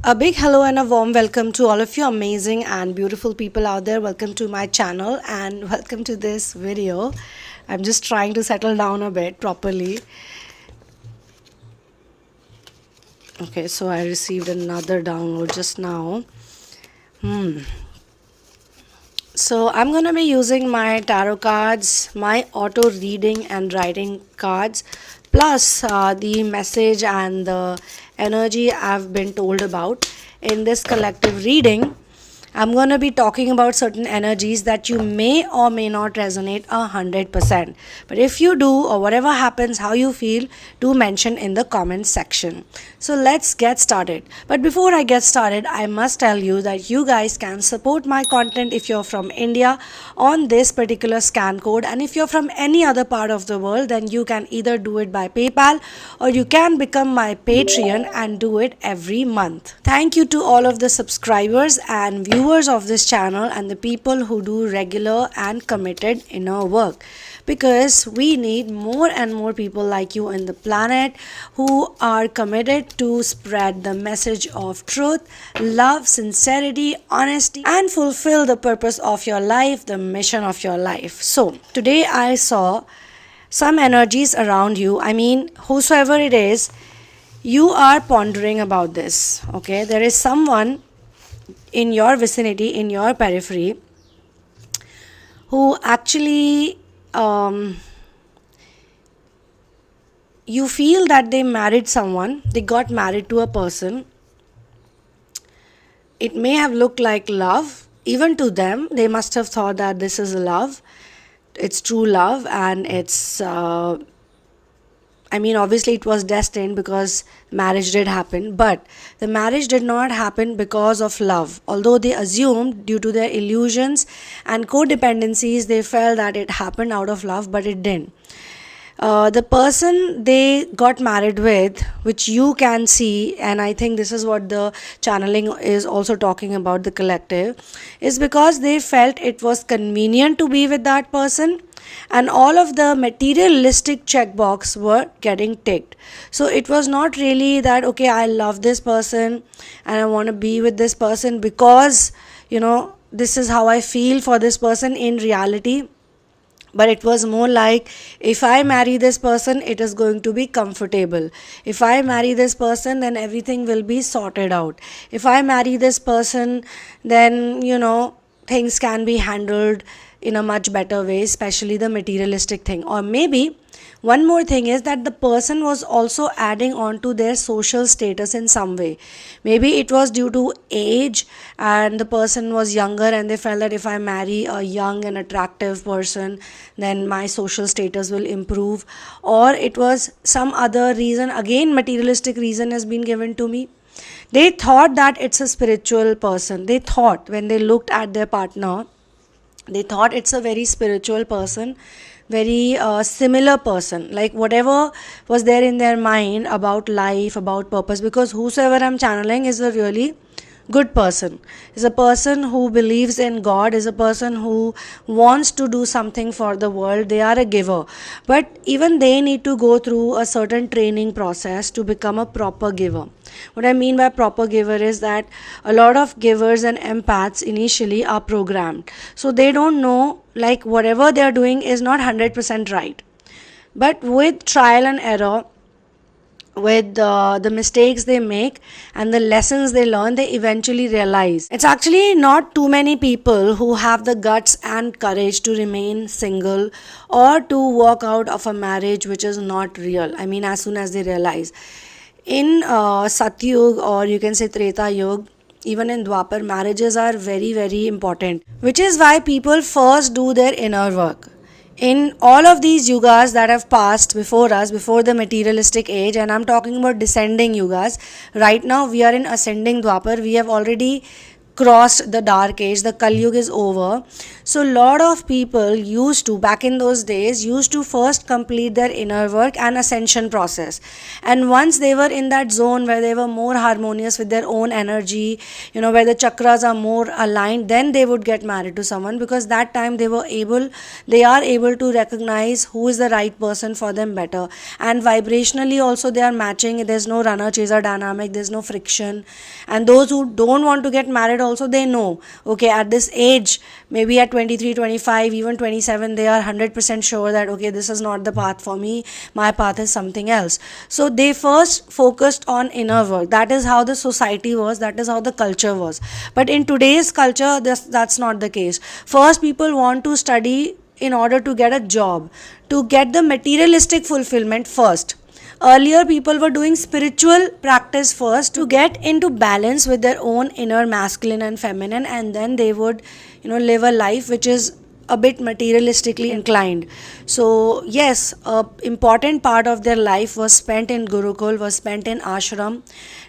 A big hello and a warm welcome to all of you amazing and beautiful people out there. Welcome to my channel and welcome to this video. I'm just trying to settle down a bit properly. Okay, so I received another download just now. So I'm going to be using my tarot cards, my auto reading and writing cards, plus the message and the energy I've been told about. In this collective reading, I'm going to be talking about certain energies that you may or may not resonate 100%. But if you do, or whatever happens, how you feel, do mention in the comments section. So let's get started. But before I get started, I must tell you that you guys can support my content if you're from India on this particular scan code, and if you're from any other part of the world, then you can either do it by PayPal or you can become my Patreon and do it every month. Thank you to all of the subscribers and viewers of this channel and the people who do regular and committed inner work, because we need more and more people like you in the planet who are committed to spread the message of truth, love, sincerity, honesty, and fulfill the purpose of your life, the mission of your life. So today I saw some energies around you. I mean, whosoever it is, you are pondering about this. Okay, there is someone in your vicinity, in your periphery, who actually you feel that they married someone, they got married to a person. It may have looked like love. Even to them, they must have thought that this is love, it's true love, and it's obviously it was destined because marriage did happen, but the marriage did not happen because of love. Although they assumed, due to their illusions and codependencies, they felt that it happened out of love, but it didn't. The person they got married with, which you can see, and I think this is what the channeling is also talking about, the collective, is because they felt it was convenient to be with that person, and all of the materialistic checkbox were getting ticked. So it was not really that, okay, I love this person and I want to be with this person because, this is how I feel for this person in reality. But it was more like, if I marry this person, it is going to be comfortable. If I marry this person, then everything will be sorted out. If I marry this person, then, things can be handled in a much better way, especially the materialistic thing. Or maybe one more thing is that the person was also adding on to their social status in some way. Maybe it was due to age and the person was younger and they felt that if I marry a young and attractive person, then my social status will improve. Or it was some other reason, again materialistic reason has been given to me. They thought that it's a spiritual person. They thought, when they looked at their partner, they thought it's a very spiritual person, very similar person, like whatever was there in their mind about life, about purpose. Because whosoever I'm channeling is a really good person, is a person who believes in God, is a person who wants to do something for the world. They are a giver, but even they need to go through a certain training process to become a proper giver. What I mean by proper giver is that a lot of givers and empaths initially are programmed, so they don't know, like whatever they are doing is not 100% right. But with trial and error, with the mistakes they make and the lessons they learn, they eventually realize it's actually not too many people who have the guts and courage to remain single or to walk out of a marriage which is not real. As soon as they realize. In Satyug, or you can say Treta Yug, even in Dwapar, marriages are very, very important, which is why people first do their inner work. In all of these yugas that have passed before us, before the materialistic age, and I'm talking about descending yugas, right now we are in ascending Dwapar, we have already crossed the dark age, the Kali Yuga is over. So lot of people used to, back in those days, used to first complete their inner work and ascension process. And once they were in that zone where they were more harmonious with their own energy, where the chakras are more aligned, then they would get married to someone, because that time they are able to recognize who is the right person for them better. And vibrationally also they are matching. There's no runner chaser dynamic, there's no friction. And those who don't want to get married also, they know, okay, at this age, maybe at 23, 25, even 27, they are 100% sure that, okay, this is not the path for me, my path is something else. So they first focused on inner work. That is how the society was, that is how the culture was. But in today's culture, that's not the case. First, people want to study in order to get a job, to get the materialistic fulfillment first. Earlier, people were doing spiritual practice first to get into balance with their own inner masculine and feminine, and then they would, live a life which is a bit materialistically inclined. So yes, a important part of their life was spent in Gurukul, was spent in ashram.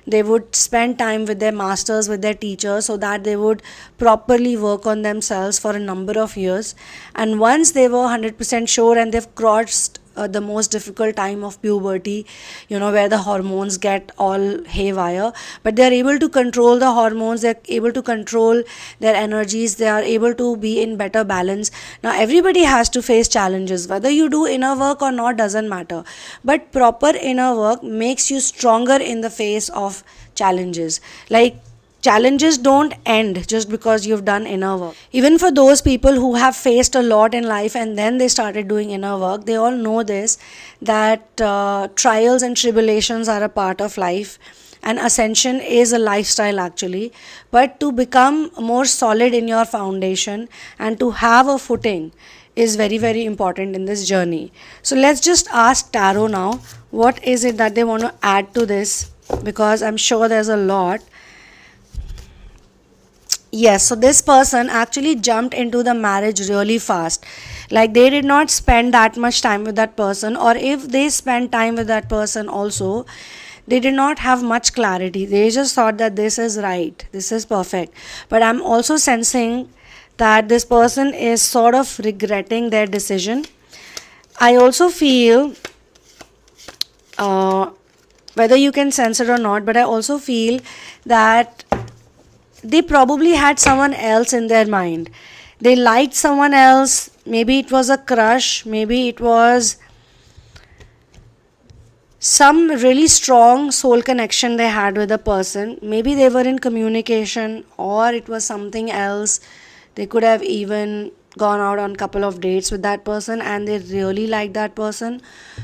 They would spend time with their masters, with their teachers, so that they would properly work on themselves for a number of years. And once they were 100% sure and they've crossed the most difficult time of puberty, where the hormones get all haywire, but they are able to control the hormones, they are able to control their energies, they are able to be in better balance. Now everybody has to face challenges, whether you do inner work or not doesn't matter, but proper inner work makes you stronger in the face of challenges. Like, challenges don't end just because you've done inner work. Even for those people who have faced a lot in life and then they started doing inner work, they all know this, that trials and tribulations are a part of life, and ascension is a lifestyle actually. But to become more solid in your foundation and to have a footing is very, very important in this journey. So let's just ask Tarot now, what is it that they want to add to this, because I'm sure there's a lot. Yes, so this person actually jumped into the marriage really fast. Like, they did not spend that much time with that person, or if they spent time with that person also, they did not have much clarity. They just thought that this is right, this is perfect. But I'm also sensing that this person is sort of regretting their decision. I also feel, whether you can sense it or not, but I also feel that they probably had someone else in their mind. They liked someone else. Maybe it was a crush. Maybe it was some really strong soul connection they had with a person. Maybe they were in communication, or it was something else. They could have even gone out on a couple of dates with that person and they really liked that person,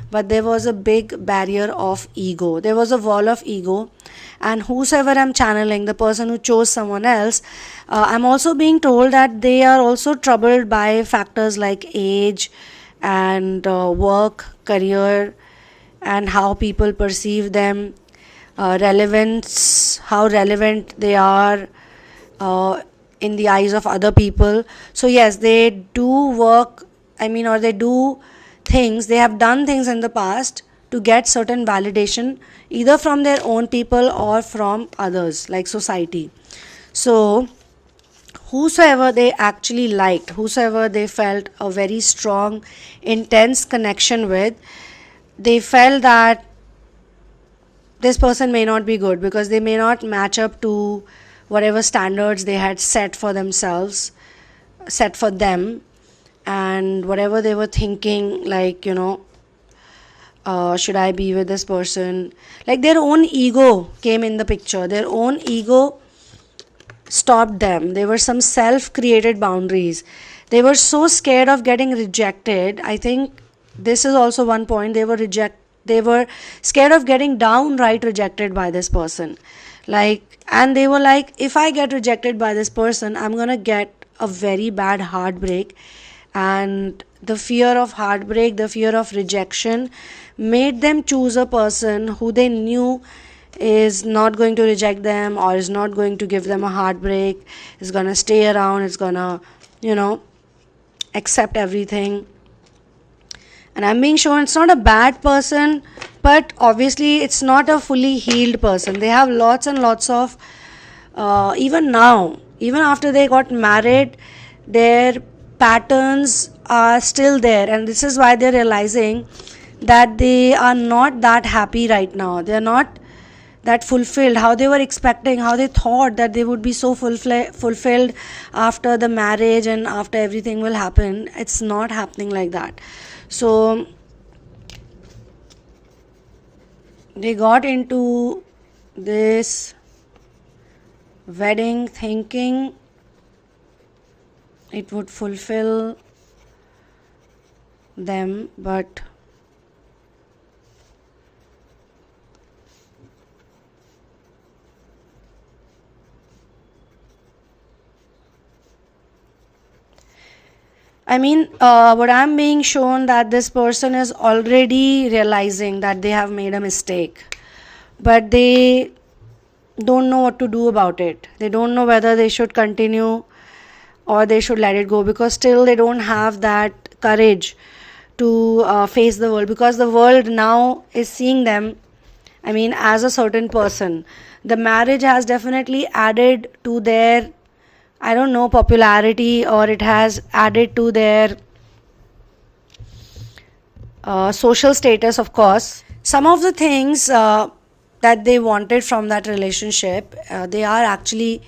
but there was a big barrier of ego. There was a wall of ego. And whosoever I'm channeling, the person who chose someone else, I'm also being told that they are also troubled by factors like age and work, career, and how people perceive them, relevance, how relevant they are in the eyes of other people. So yes, they do work, or they do things, they have done things in the past to get certain validation, either from their own people or from others, like society. So whosoever they actually liked, whosoever they felt a very strong, intense connection with, they felt that this person may not be good, because they may not match up to whatever standards they had set for themselves, set for them, and whatever they were thinking, like, should I be with this person? Like, their own ego came in the picture. Their own ego stopped them. There were some self-created boundaries. They were so scared of getting rejected. I think this is also one point. They were scared of getting downright rejected by this person. And they were like, if I get rejected by this person, I'm gonna get a very bad heartbreak. And the fear of heartbreak, the fear of rejection made them choose a person who they knew is not going to reject them, or is not going to give them a heartbreak, is gonna stay around, is gonna, accept everything. And I'm being shown it's not a bad person, but obviously it's not a fully healed person. They have lots and lots of, even now, Even after they got married, their patterns are still there, and this is why they're realizing that they are not that happy right now. They're not that fulfilled how they were expecting, how they thought that they would be so fulfilled after the marriage and after everything will happen. It's not happening like that. So they got into this wedding thinking it would fulfill them, but what I'm being shown that this person is already realizing that they have made a mistake, but they don't know what to do about it. They don't know whether they should continue or they should let it go, because still they don't have that courage to face the world, because the world now is seeing them, as a certain person. The marriage has definitely added to their, popularity, or it has added to their social status, of course. Some of the things that they wanted from that relationship, they are actually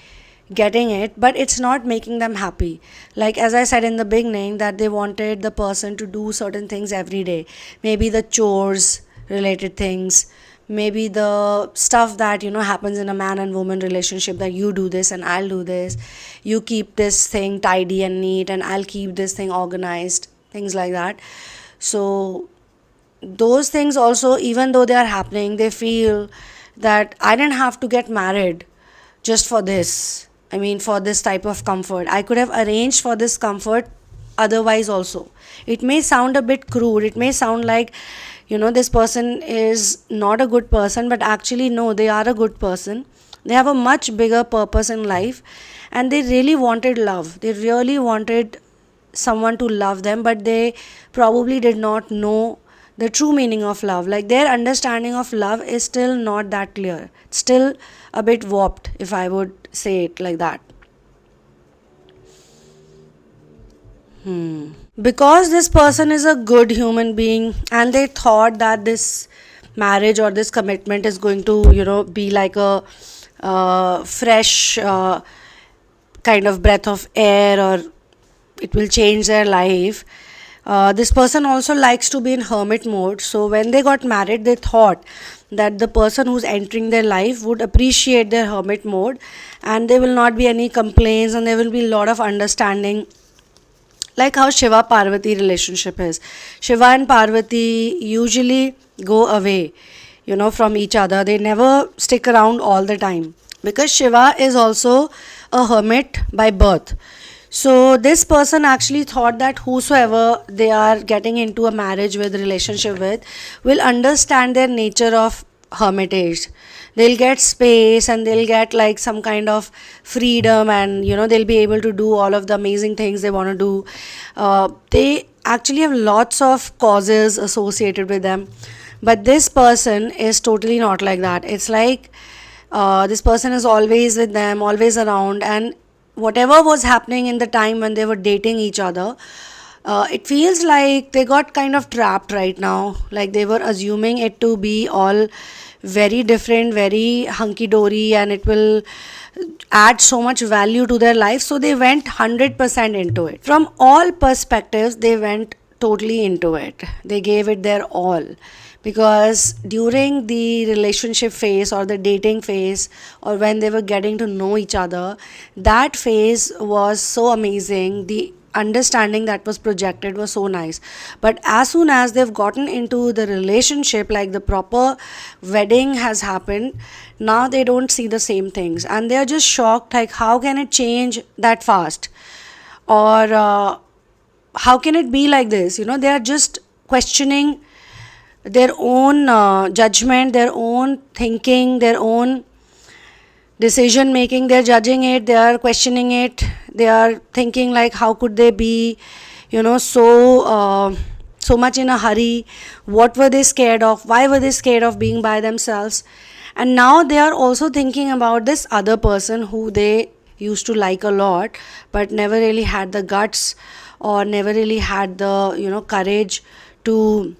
getting it, but it's not making them happy. Like as I said in the beginning, that they wanted the person to do certain things every day, maybe the chores related things, maybe the stuff that happens in a man and woman relationship, that you do this and I'll do this, you keep this thing tidy and neat and I'll keep this thing organized, things like that. So those things also, even though they are happening, they feel that I didn't have to get married just for this. For this type of comfort, I could have arranged for this comfort otherwise also. It may sound a bit crude, it may sound like this person is not a good person, but actually no, they are a good person. They have a much bigger purpose in life, and they really wanted love. They really wanted someone to love them, but they probably did not know the true meaning of love. Like their understanding of love is still not that clear, still a bit warped, if I would say it like that. Because this person is a good human being, and they thought that this marriage or this commitment is going to be like a fresh kind of breath of air, or it will change their life. This person also likes to be in hermit mode. So when they got married, they thought that the person who's entering their life would appreciate their hermit mode, and there will not be any complaints, and there will be a lot of understanding. Like how Shiva Parvati relationship is. Shiva and Parvati usually go away, from each other. They never stick around all the time, because Shiva is also a hermit by birth. So this person actually thought that whosoever they are getting into a marriage with, relationship with, will understand their nature of hermitage. They'll get space, and they'll get like some kind of freedom, and they'll be able to do all of the amazing things they want to do. They actually have lots of causes associated with them, but this person is totally not like that. It's like this person is always with them, always around, and whatever was happening in the time when they were dating each other, it feels like they got kind of trapped right now. Like they were assuming it to be all very different, very hunky-dory, and it will add so much value to their life. So they went 100% into it. From all perspectives, they went totally into it. They gave it their all. Because during the relationship phase or the dating phase, or when they were getting to know each other, that phase was so amazing. The understanding that was projected was so nice. But as soon as they've gotten into the relationship, like the proper wedding has happened, now they don't see the same things, and they're just shocked, like how can it change that fast, or how can it be like this. They are just questioning their own judgment, their own thinking, their own decision making. They're judging it, they are questioning it, they are thinking like how could they be so much in a hurry. What were they scared of? Why were they scared of being by themselves? And now they are also thinking about this other person who they used to like a lot, but never really had the guts or never really had the courage to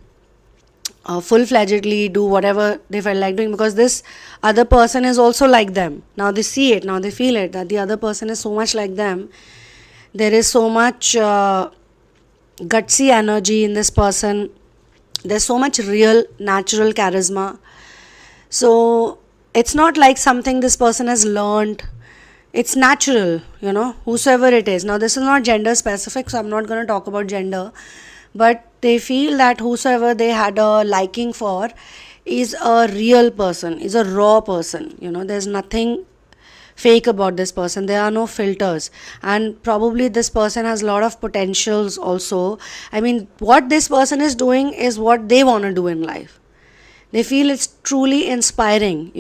full-fledgedly do whatever they felt like doing, because this other person is also like them. Now they see it, now they feel it, that the other person is so much like them. There is so much gutsy energy in this person. There's so much real natural charisma. So it's not like something this person has learned. It's natural, whosoever it is. Now this is not gender specific, so I'm not going to talk about gender, but they feel that whosoever they had a liking for is a real person, is a raw person. There's nothing fake about this person. There are no filters, and probably this person has a lot of potentials also. I mean, what this person is doing is what they want to do in life. They feel it's truly inspiring,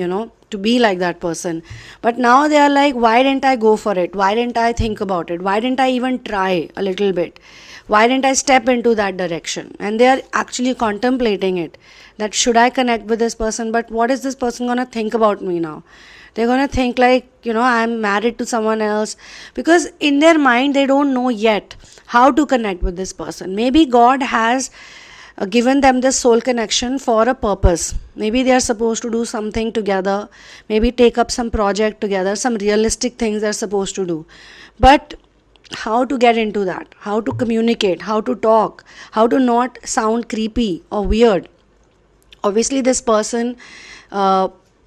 to be like that person. But now they are like, why didn't I go for it? Why didn't I think about it? Why didn't I even try a little bit? Why didn't I step into that direction? And they are actually contemplating it, that should I connect with this person, but what is this person going to think about me now? They're going to think like, I'm married to someone else, because in their mind they don't know yet how to connect with this person. Maybe God has given them this soul connection for a purpose. Maybe they are supposed to do something together, maybe take up some project together, some realistic things they're supposed to do. But how to get into that, how to communicate, how to talk, how to not sound creepy or weird. Obviously this person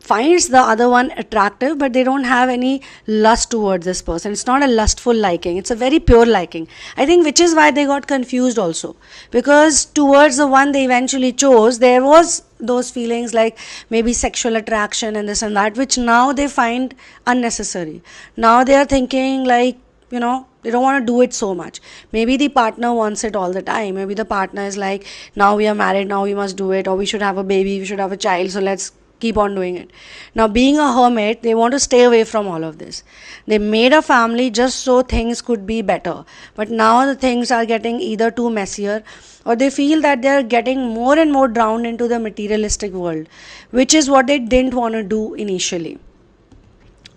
finds the other one attractive, but they don't have any lust towards this person. It's not a lustful liking, it's a very pure liking. I think which is why they got confused also, because towards the one they eventually chose, there was those feelings like maybe sexual attraction and this and that, which now they find unnecessary. Now they are thinking like, they don't want to do it so much. Maybe the partner wants it all the time. Maybe the partner is like, now we are married, now we must do it, or we should have a baby, we should have a child, so let's keep on doing it. Now being a hermit, they want to stay away from all of this. They made a family just so things could be better, but now the things are getting either too messier, or they feel that they are getting more and more drowned into the materialistic world, which is what they didn't want to do initially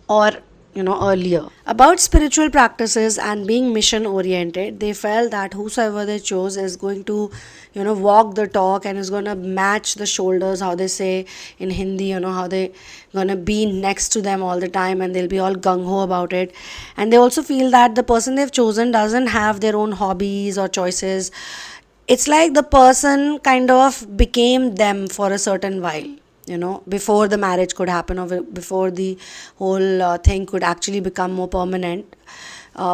or earlier. About spiritual practices and being mission oriented, they felt that whosoever they chose is going to walk the talk and is going to match the shoulders, how they say in Hindi, how they going to be next to them all the time, and they'll be all gung-ho about it. And they also feel that the person they've chosen doesn't have their own hobbies or choices. It's like the person kind of became them for a certain while, before the marriage could happen, or before the whole thing could actually become more permanent.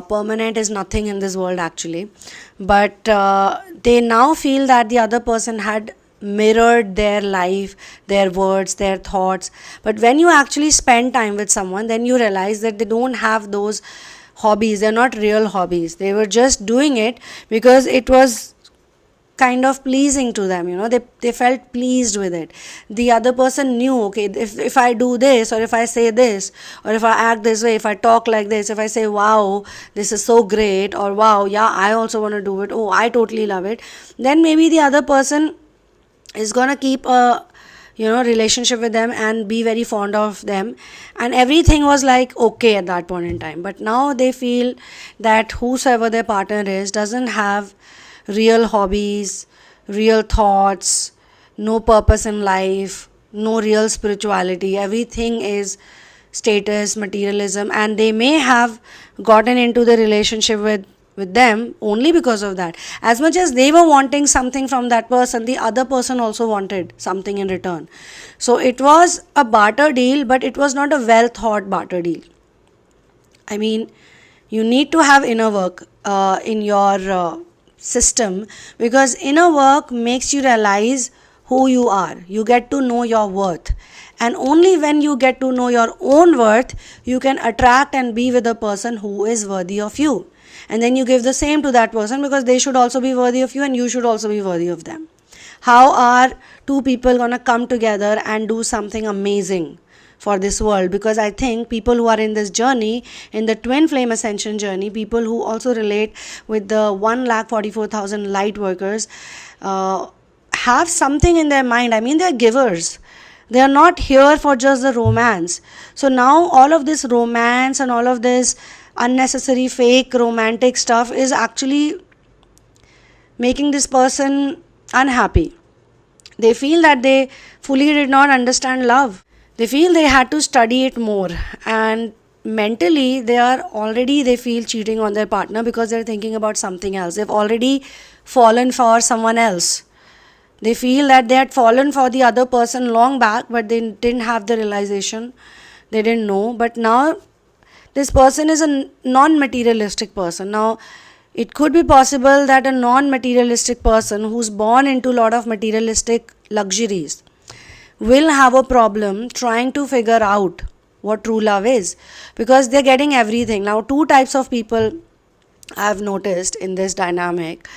Permanent is nothing in this world actually, but they now feel that the other person had mirrored their life, their words, their thoughts. But when you actually spend time with someone, then you realize that they don't have those hobbies. They're not real hobbies. They were just doing it because it was kind of pleasing to them, they felt pleased with it. The other person knew, okay, if I do this, or if I say this, or if I act this way, if I talk like this, if I say wow, this is so great, or wow, yeah, I also want to do it, oh, I totally love it, then maybe the other person is gonna keep a relationship with them and be very fond of them, and everything was like okay at that point in time. But now they feel that whosoever their partner is doesn't have real hobbies, real thoughts, no purpose in life, no real spirituality. Everything is status, materialism, and they may have gotten into the relationship with them only because of that. As much as they were wanting something from that person, the other person also wanted something in return. So it was a barter deal, but it was not a well thought barter deal. I mean, you need to have inner work in your system, because inner work makes you realize who you are. You get to know your worth, and only when you get to know your own worth, you can attract and be with a person who is worthy of you, and then you give the same to that person, because they should also be worthy of you and you should also be worthy of them. How are two people gonna come together and do something amazing for this world? Because I think people who are in this journey, in the twin flame ascension journey, people who also relate with the 1,44,000 light workers, have something in their mind. I mean, they're givers. They are not here for just the romance. So now all of this romance and all of this unnecessary fake romantic stuff is actually making this person unhappy. They feel that they fully did not understand love. They feel they had to study it more, and mentally they feel cheating on their partner because they're thinking about something else. They've already fallen for someone else. They feel that they had fallen for the other person long back, but they didn't have the realization. They didn't know. But now this person is a non-materialistic person. Now, it could be possible that a non-materialistic person who's born into a lot of materialistic luxuries will have a problem trying to figure out what true love is, because they're getting everything. Now, two types of people I've noticed in this dynamic.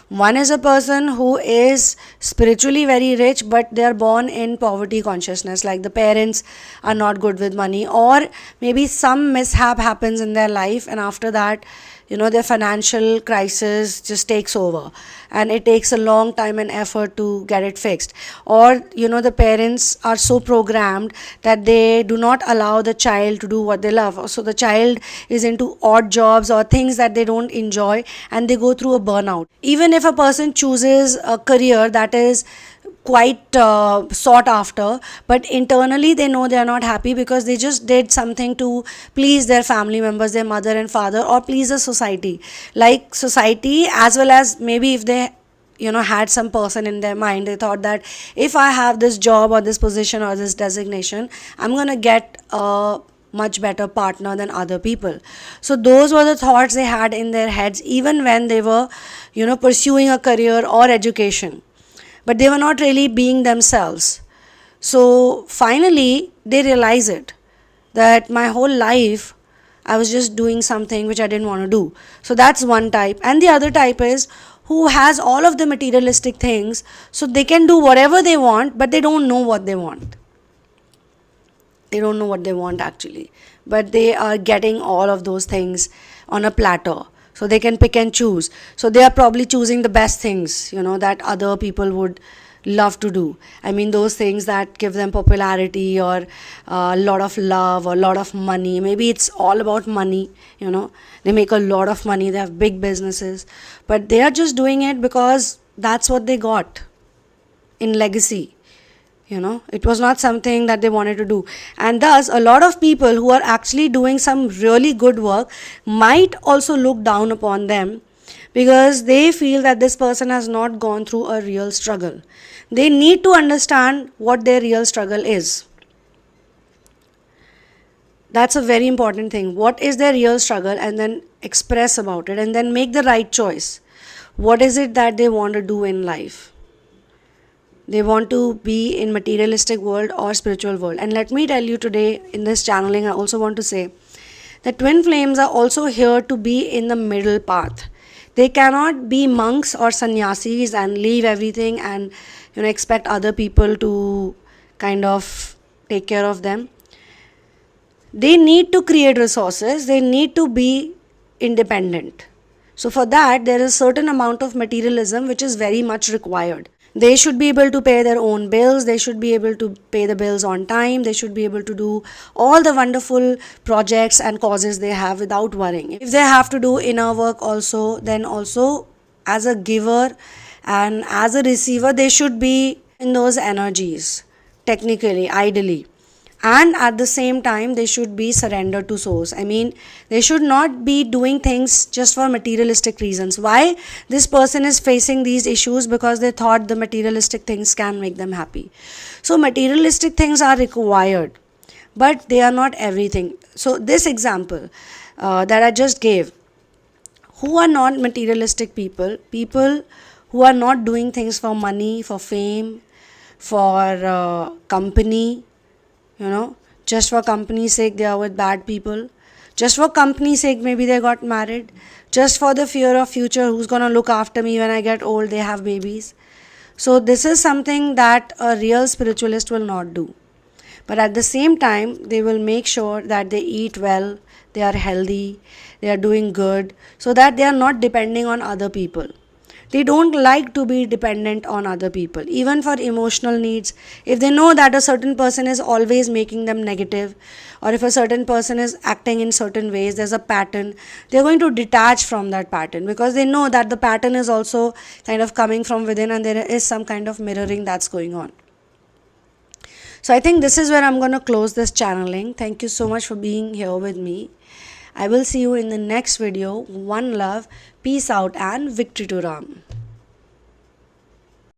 One is a person who is spiritually very rich, but they are born in poverty consciousness, like the parents are not good with money, or maybe some mishap happens in their life, and after that, their financial crisis just takes over, and it takes a long time and effort to get it fixed. Or the parents are so programmed that they do not allow the child to do what they love, so the child is into odd jobs or things that they don't enjoy, and they go through a burnout. Even if a person chooses a career that is quite sought after, but internally they know they are not happy because they just did something to please their family members, their mother and father, or please the society. Like society, as well as maybe if they had some person in their mind, they thought that if I have this job or this position or this designation, I'm gonna get a much better partner than other people. So those were the thoughts they had in their heads, even when they were pursuing a career or education, but they were not really being themselves. So finally they realize it, that my whole life I was just doing something which I didn't want to do. So that's one type. And the other type is who has all of the materialistic things, so they can do whatever they want, but they don't know what they want. They don't know what they want actually, but they are getting all of those things on a platter, so they can pick and choose. So they are probably choosing the best things, that other people would love to do. I mean, those things that give them popularity or a lot of love or a lot of money. Maybe it's all about money, they make a lot of money, they have big businesses, but they are just doing it because that's what they got in legacy. It was not something that they wanted to do. And thus, a lot of people who are actually doing some really good work might also look down upon them, because they feel that this person has not gone through a real struggle. They need to understand what their real struggle is. That's a very important thing. What is their real struggle, and then express about it, and then make the right choice. What is it that they want to do in life? They want to be in materialistic world or spiritual world. And let me tell you today in this channeling, I also want to say that twin flames are also here to be in the middle path. They cannot be monks or sannyasis and leave everything and expect other people to kind of take care of them. They need to create resources. They need to be independent. So for that, there is a certain amount of materialism which is very much required. They should be able to pay their own bills. They should be able to pay the bills on time. They should be able to do all the wonderful projects and causes they have without worrying. If they have to do inner work also, then also as a giver and as a receiver, they should be in those energies, technically, ideally. And at the same time, they should be surrendered to source. I mean, they should not be doing things just for materialistic reasons. Why? This person is facing these issues because they thought the materialistic things can make them happy. So materialistic things are required, but they are not everything. So this example that I just gave, who are not materialistic people who are not doing things for money, for fame, for company, just for company's sake they are with bad people. Just for company's sake maybe they got married. Just for the fear of future, who's going to look after me when I get old, they have babies. So this is something that a real spiritualist will not do. But at the same time, they will make sure that they eat well, they are healthy, they are doing good, so that they are not depending on other people. They don't like to be dependent on other people, even for emotional needs. If they know that a certain person is always making them negative, or if a certain person is acting in certain ways, there's a pattern, they're going to detach from that pattern, because they know that the pattern is also kind of coming from within, and there is some kind of mirroring that's going on. So I think this is where I'm going to close this channeling. Thank you so much for being here with me. I will see you in the next video. One love, peace out, and victory to Ram.